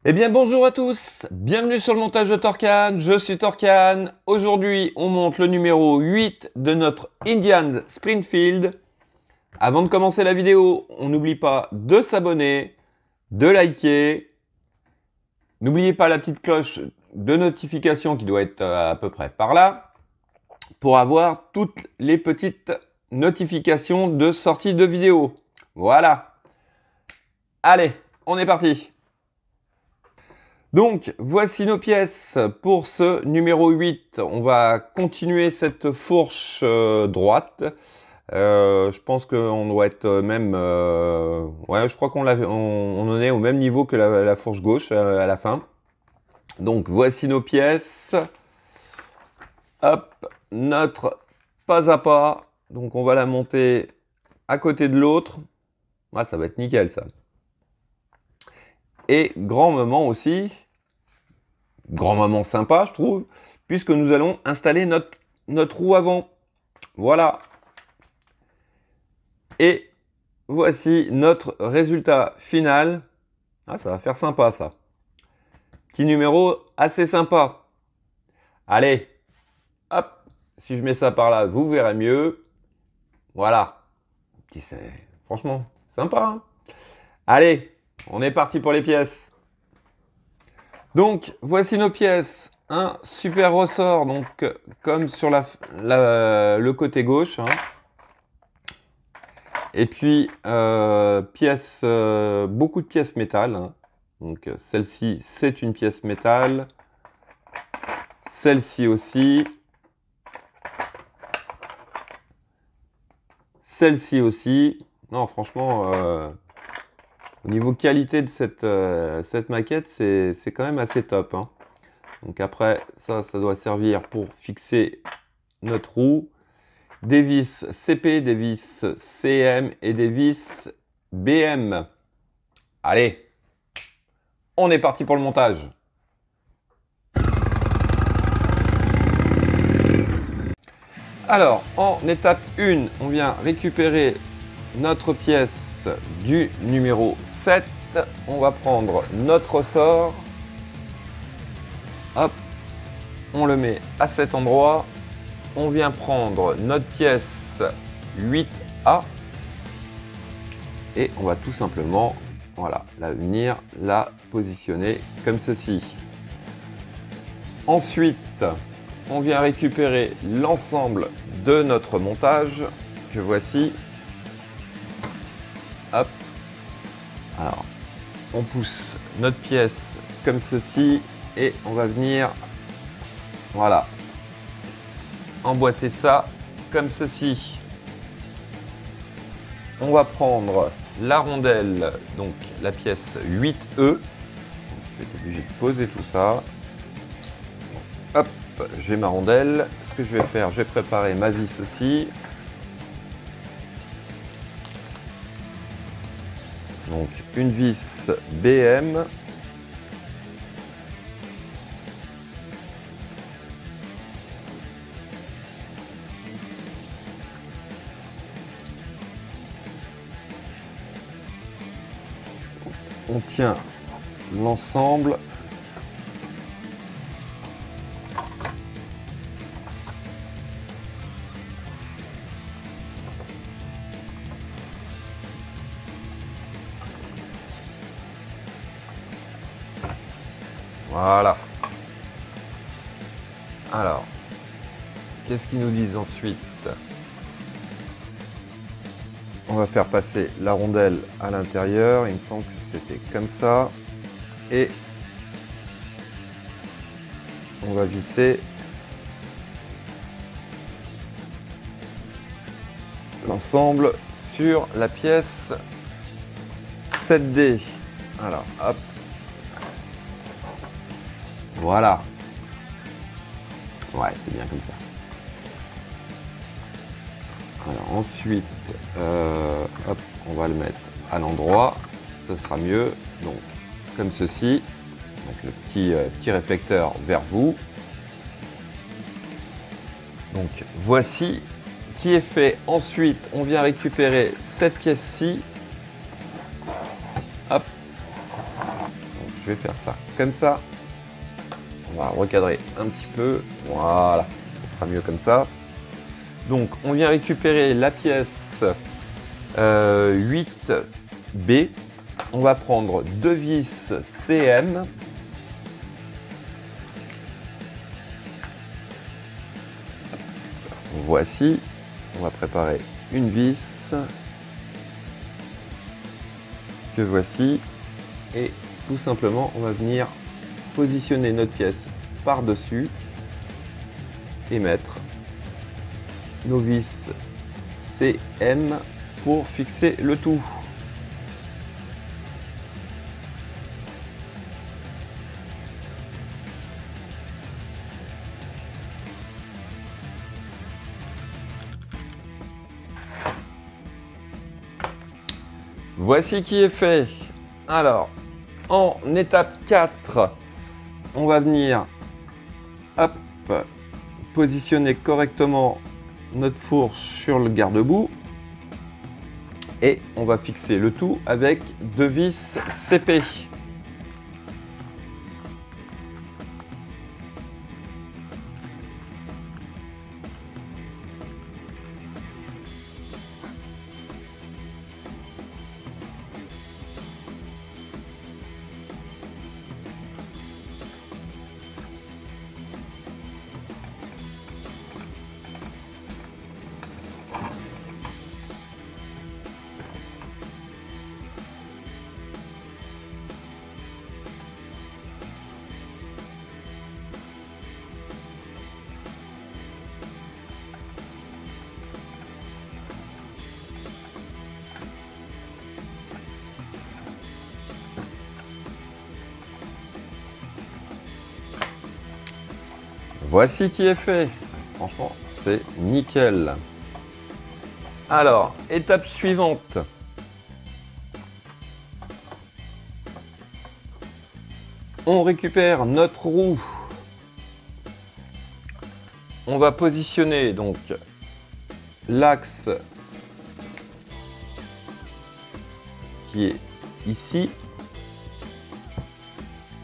Eh bien bonjour à tous, bienvenue sur le montage de Torcan, je suis Torcan. Aujourd'hui on monte le numéro 8 de notre Indian Springfield. Avant de commencer la vidéo, on n'oublie pas de s'abonner, de liker. N'oubliez pas la petite cloche de notification qui doit être à peu près par là, pour avoir toutes les petites notifications de sortie de vidéo. Voilà. Allez, on est parti. Donc, voici nos pièces pour ce numéro 8. On va continuer cette fourche droite. Je pense qu'on doit être même... ouais, je crois qu'on en est au même niveau que la fourche gauche à la fin. Donc, voici nos pièces. Hop, notre pas à pas. Donc, on va la monter à côté de l'autre. Ah, ça va être nickel, ça. Et grand moment aussi... Grand moment sympa, je trouve, puisque nous allons installer notre roue avant. Voilà. Et voici notre résultat final. Ah, ça va faire sympa, ça. Petit numéro assez sympa. Allez, hop. Si je mets ça par là, vous verrez mieux. Voilà. Franchement, sympa. Hein, allez, on est parti pour les pièces. Donc, voici nos pièces. Un super ressort, donc comme sur le côté gauche. Hein. Et puis, beaucoup de pièces métal. Hein. Donc, celle-ci, c'est une pièce métal. Celle-ci aussi. Celle-ci aussi. Non, franchement... au niveau qualité de cette maquette, c'est quand même assez top. Hein. Donc après, ça doit servir pour fixer notre roue. Des vis CP, des vis CM et des vis BM. Allez, on est parti pour le montage. Alors, en étape 1, on vient récupérer notre pièce du numéro 7. On va prendre notre ressort. Hop, on le met à cet endroit. On vient prendre notre pièce 8A. Et on va tout simplement, voilà, venir la positionner comme ceci. Ensuite, on vient récupérer l'ensemble de notre montage que voici. Hop. Alors, on pousse notre pièce comme ceci et on va venir, voilà, emboîter ça comme ceci. On va prendre la rondelle, donc la pièce 8E. Je vais être obligé de poser tout ça. Hop, j'ai ma rondelle. Ce que je vais faire, je vais préparer ma vis aussi. Donc une vis BM. On tient l'ensemble. Voilà. Alors, qu'est-ce qu'ils nous disent ensuite? On va faire passer la rondelle à l'intérieur. Il me semble que c'était comme ça. Et on va visser l'ensemble sur la pièce 7D. Alors, hop. Voilà. Ouais, c'est bien comme ça. Alors ensuite, hop, on va le mettre à l'endroit. Ce sera mieux. Donc, comme ceci. Avec le petit réflecteur vers vous. Donc, voici qui est fait. Ensuite, on vient récupérer cette pièce-ci. Hop. Donc, je vais faire ça comme ça. On va recadrer un petit peu. Voilà, ça sera mieux comme ça. Donc, on vient récupérer la pièce 8B. On va prendre 2 vis CM. Voici. On va préparer une vis que voici. Et tout simplement, on va venir positionner notre pièce par-dessus et mettre nos vis CM pour fixer le tout. Voici qui est fait. Alors, en étape 4, on va venir hop, positionner correctement notre fourche sur le garde-boue et on va fixer le tout avec 2 vis CP. Voici qui est fait. Franchement, c'est nickel. Alors, étape suivante. On récupère notre roue. On va positionner donc l'axe qui est ici.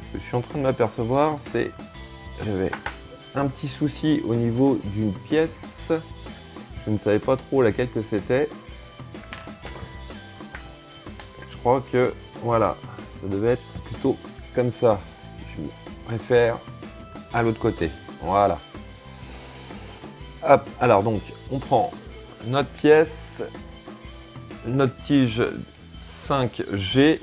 Ce que je suis en train de m'apercevoir, c'est j'avais un petit souci au niveau d'une pièce. Je ne savais pas trop laquelle que c'était. Je crois que voilà, ça devait être plutôt comme ça. Je préfère à l'autre côté. Voilà. Hop, alors donc on prend notre pièce, notre tige 5G.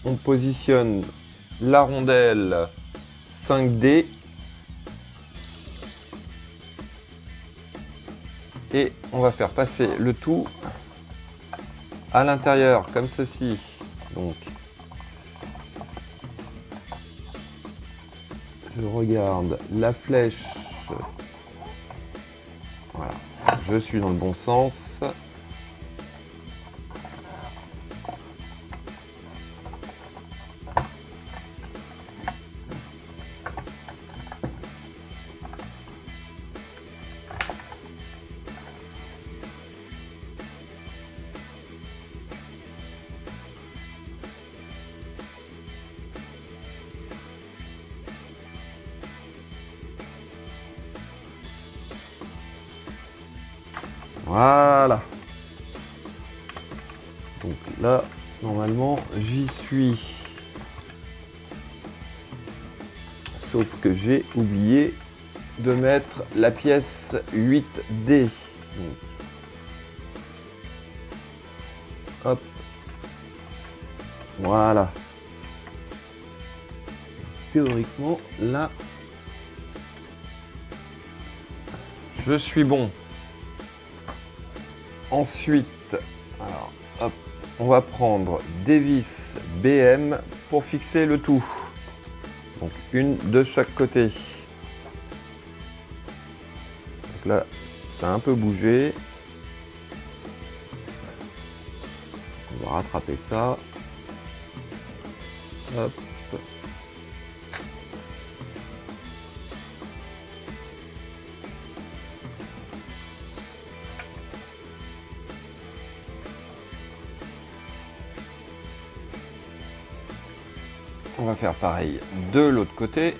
On positionne la rondelle 5D et on va faire passer le tout à l'intérieur comme ceci. Donc je regarde la flèche. Voilà, je suis dans le bon sens. Voilà. Donc là, normalement, j'y suis. Sauf que j'ai oublié de mettre la pièce 8D. Donc, hop. Voilà. Théoriquement, là, je suis bon. Ensuite, alors, hop, on va prendre des vis BM pour fixer le tout. Donc une de chaque côté. Donc là, ça a un peu bougé. On va rattraper ça. Hop. On va faire pareil de l'autre côté.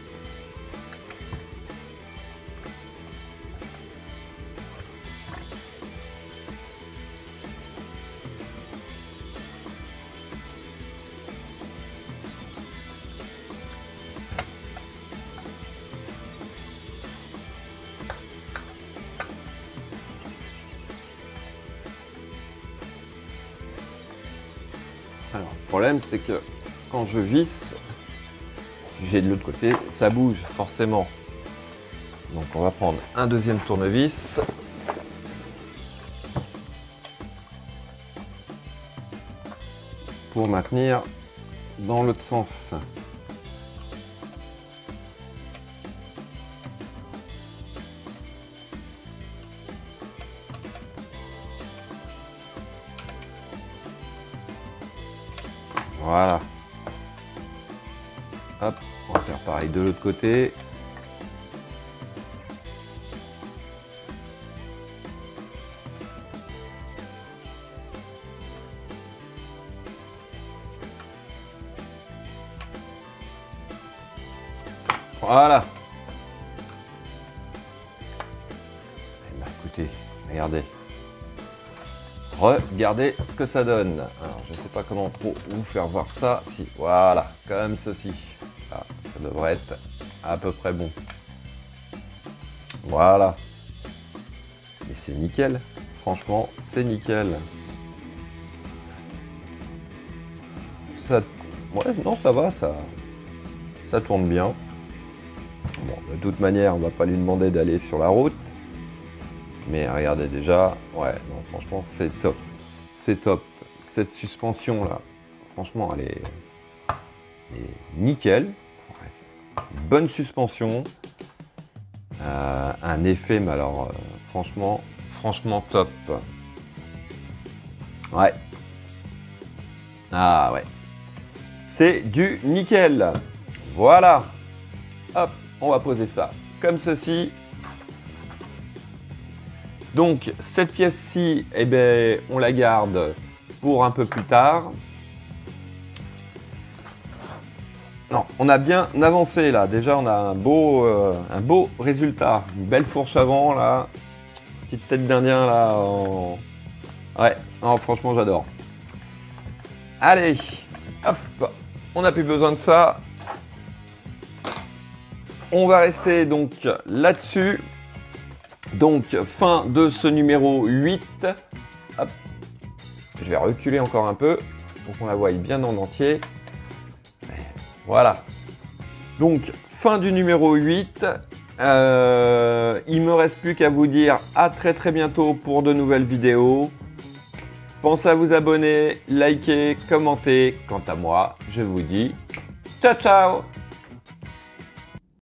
Alors, le problème, c'est que quand je visse, si j'ai de l'autre côté, ça bouge forcément. Donc, on va prendre un deuxième tournevis. Pour maintenir dans l'autre sens. Voilà. Hop, on va faire pareil de l'autre côté. Voilà. Eh ben, écoutez, regardez. Regardez ce que ça donne. Alors, je ne sais pas comment trop vous faire voir ça. Si, voilà, comme ceci. Là, ça devrait être à peu près bon. Voilà. Et c'est nickel. Franchement, c'est nickel. Ça, ouais, non, ça va, ça tourne bien. Bon, de toute manière, on va pas lui demander d'aller sur la route. Mais regardez déjà, ouais, non, franchement, c'est top. C'est top. Cette suspension là, franchement, elle est nickel. Ouais, bonne suspension. Un effet, mais alors, franchement top. Ouais. Ah ouais. C'est du nickel. Voilà. Hop, on va poser ça comme ceci. Donc, cette pièce-ci, eh ben, on la garde pour un peu plus tard. Non, on a bien avancé là. Déjà, on a un beau résultat. Une belle fourche avant là. Petite tête d'Indien là. Ouais, non, franchement, j'adore. Allez, hop, on n'a plus besoin de ça. On va rester donc là-dessus. Donc, fin de ce numéro 8. Hop. Je vais reculer encore un peu pour qu'on la voie bien en entier. Voilà. Donc, fin du numéro 8. Il me reste plus qu'à vous dire à très bientôt pour de nouvelles vidéos. Pensez à vous abonner, liker, commenter. Quant à moi, je vous dis ciao ciao!